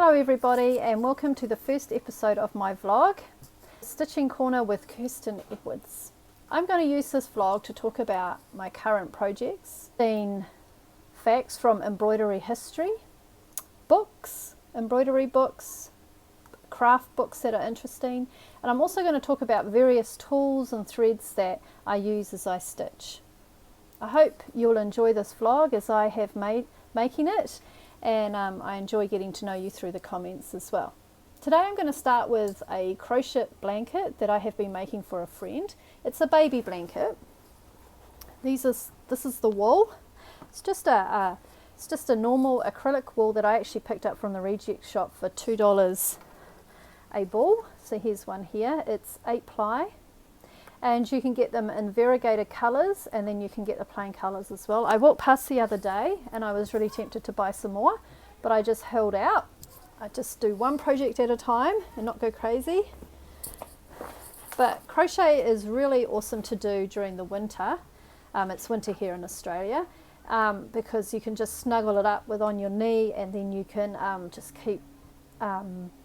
Hello everybody and welcome to the first episode of my vlog, Stitching Corner with Kirsten Edwards. I'm going to use this vlog to talk about my current projects, being facts from embroidery history, books, embroidery books, craft books that are interesting, and I'm also going to talk about various tools and threads that I use as I stitch. I hope you'll enjoy this vlog as I have making it, and I enjoy getting to know you through the comments as well. Today I'm going to start with a crochet blanket that I have been making for a friend. It's a baby blanket. This is the wool. It's just a normal acrylic wool that I actually picked up from the reject shop for $2 a ball. So here's one here. It's 8 ply. And you can get them in variegated colours, and then you can get the plain colours as well. I walked past the other day and I was really tempted to buy some more, but I just held out. I just do one project at a time and not go crazy. But crochet is really awesome to do during the winter. It's winter here in Australia, because you can just snuggle it up with on your knee, and then you can just keep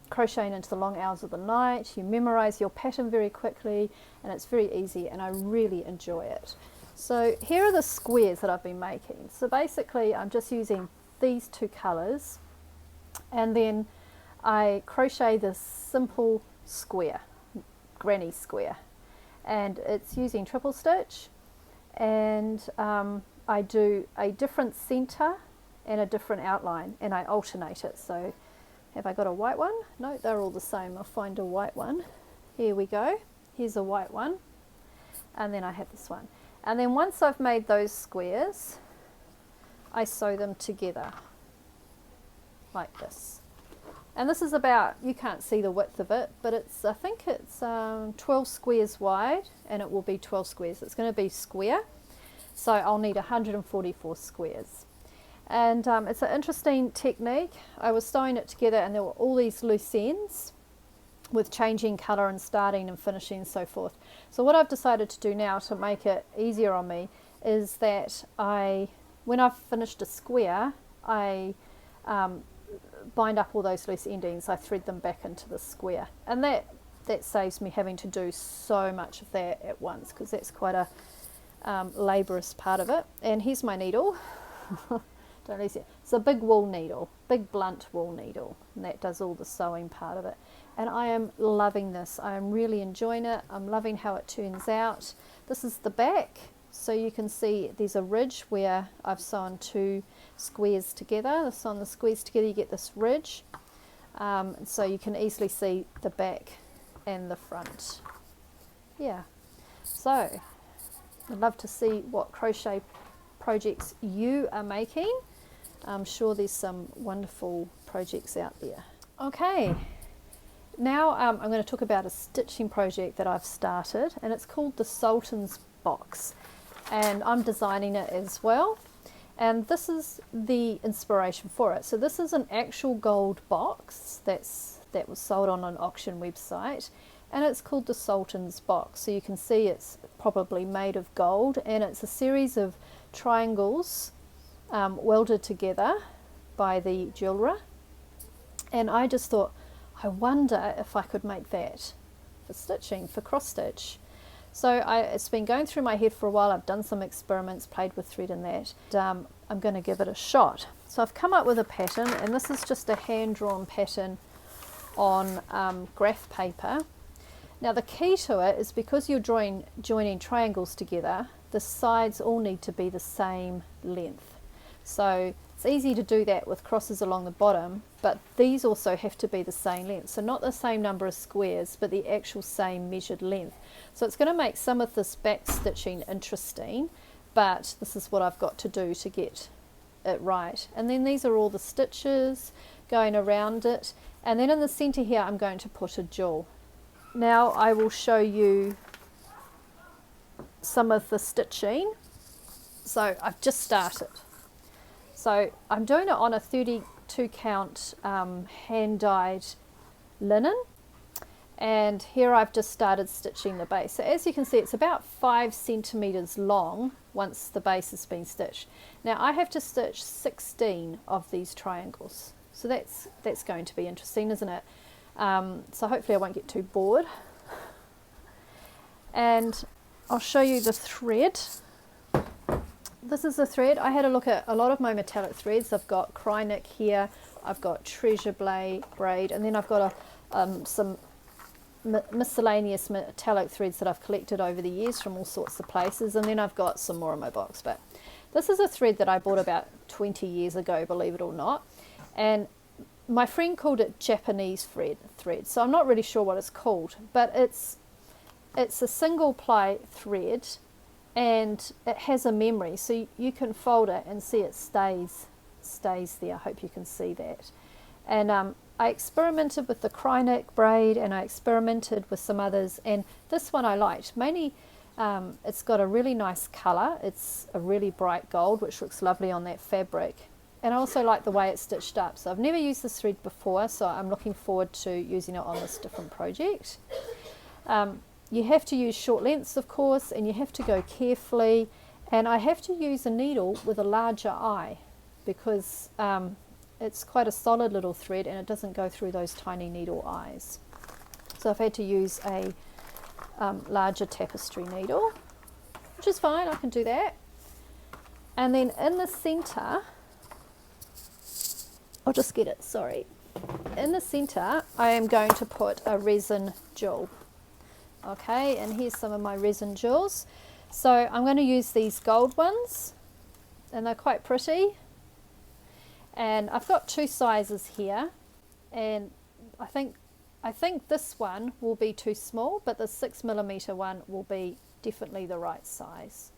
crocheting into the long hours of the night. You memorize your pattern very quickly and it's very easy, and I really enjoy it. So here are the squares that I've been making. So basically I'm just using these two colors, and then I crochet this simple square, granny square, and it's using triple stitch, and I do a different center and a different outline, and I alternate it. So have I got a white one? No, they're all the same. I'll find a white one. Here we go. Here's a white one. And then I have this one. And then once I've made those squares, I sew them together like this. And this is about, you can't see the width of it, but it's, I think it's 12 squares wide, and it will be 12 squares. It's going to be square. So I'll need 144 squares. And it's an interesting technique. I was sewing it together and there were all these loose ends with changing colour and starting and finishing and so forth. So what I've decided to do now to make it easier on me is that when I've finished a square, I bind up all those loose endings. I thread them back into the square, and that saves me having to do so much of that at once, because that's quite a laborious part of it. And here's my needle. It's a big wool needle, big blunt wool needle, and that does all the sewing part of it. And I am loving this. I am really enjoying it. I'm loving how it turns out. This is the back, so you can see there's a ridge where I've sewn two squares together. So on the squares together you get this ridge, so you can easily see the back and the front. Yeah, so I'd love to see what crochet projects you are making. I'm sure there's some wonderful projects out there. Okay, now I'm going to talk about a stitching project that I've started, and it's called the Sultan's box, and I'm designing it as well, and this is the inspiration for it. So this is an actual gold box that was sold on an auction website, and it's called the Sultan's box. So you can see it's probably made of gold, and it's a series of triangles welded together by the jeweler. And I just thought, I wonder if I could make that for stitching, for cross stitch. So it's been going through my head for a while. I've done some experiments, played with thread and that. I'm going to give it a shot. So I've come up with a pattern, and this is just a hand-drawn pattern on graph paper. Now the key to it is, because you're joining triangles together, the sides all need to be the same length. So it's easy to do that with crosses along the bottom, but these also have to be the same length. So not the same number of squares, but the actual same measured length. So it's going to make some of this back stitching interesting, but this is what I've got to do to get it right. And then these are all the stitches going around it. And then in the center here, I'm going to put a jewel. Now I will show you some of the stitching. So I've just started. So I'm doing it on a 32 count hand dyed linen, and here I've just started stitching the base. So as you can see, it's about 5 centimeters long once the base has been stitched. Now I have to stitch 16 of these triangles. So that's going to be interesting, isn't it? So hopefully I won't get too bored. And I'll show you the thread. This is the thread. I had a look at a lot of my metallic threads. I've got Krynic here, I've got treasure braid, and then I've got some miscellaneous metallic threads that I've collected over the years from all sorts of places, and then I've got some more in my box. But this is a thread that I bought about 20 years ago, believe it or not, and my friend called it Japanese thread, so I'm not really sure what it's called, but it's a single ply thread, and it has a memory, so you can fold it and see it stays there. I hope you can see that. And I experimented with the Krynic braid, and I experimented with some others, and this one I liked. Mainly it's got a really nice colour. It's a really bright gold, which looks lovely on that fabric. And I also like the way it's stitched up. So I've never used this thread before, so I'm looking forward to using it on this different project. You have to use short lengths, of course, and you have to go carefully. And I have to use a needle with a larger eye because it's quite a solid little thread and it doesn't go through those tiny needle eyes. So I've had to use a larger tapestry needle, which is fine, I can do that. And then in the center, I'll just get it, sorry. In the center, I am going to put a resin jewel. Okay, and here's some of my resin jewels. So I'm going to use these gold ones, and they're quite pretty. And I've got two sizes here, and I think this one will be too small, but the 6mm one will be definitely the right size.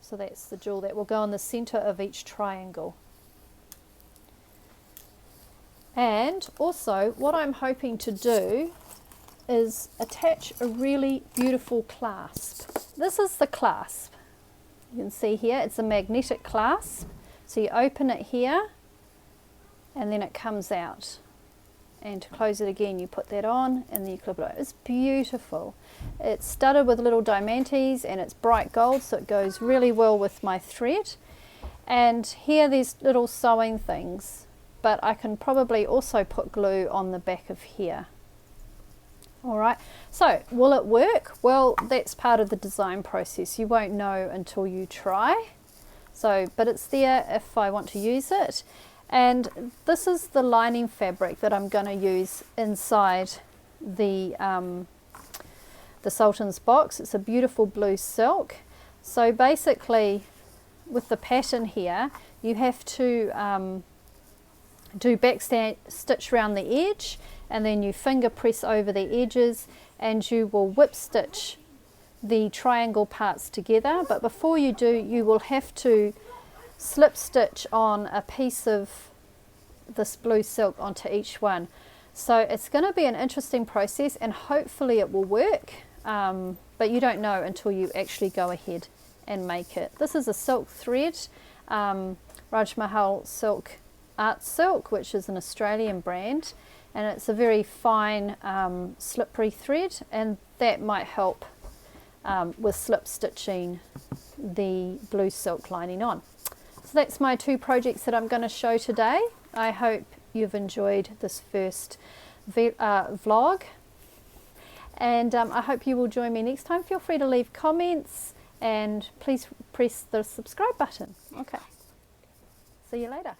So that's the jewel that will go in the center of each triangle. And also what I'm hoping to do is attach a really beautiful clasp. This is the clasp. You can see here it's a magnetic clasp. So you open it here and then it comes out. And to close it again, you put that on and then you clip it over. It's beautiful. It's studded with little diamantes and it's bright gold, so it goes really well with my thread. And here there's little sewing things, but I can probably also put glue on the back of here. Alright, so will it work? Well, that's part of the design process. You won't know until you try. So, but it's there if I want to use it. And this is the lining fabric that I'm going to use inside the Sultan's box. It's a beautiful blue silk. So basically with the pattern here, you have to do back stitch around the edge, and then you finger press over the edges, and you will whip stitch the triangle parts together. But before you do, you will have to slip stitch on a piece of this blue silk onto each one. So it's going to be an interesting process, and hopefully it will work, but you don't know until you actually go ahead and make it. This is a silk thread, Raj Mahal silk, art silk, which is an Australian brand, and it's a very fine slippery thread, and that might help with slip stitching the blue silk lining on. So that's my two projects that I'm going to show today. I hope you've enjoyed this first vlog, and I hope you will join me next time. Feel free to leave comments and please press the subscribe button. Okay, see you later.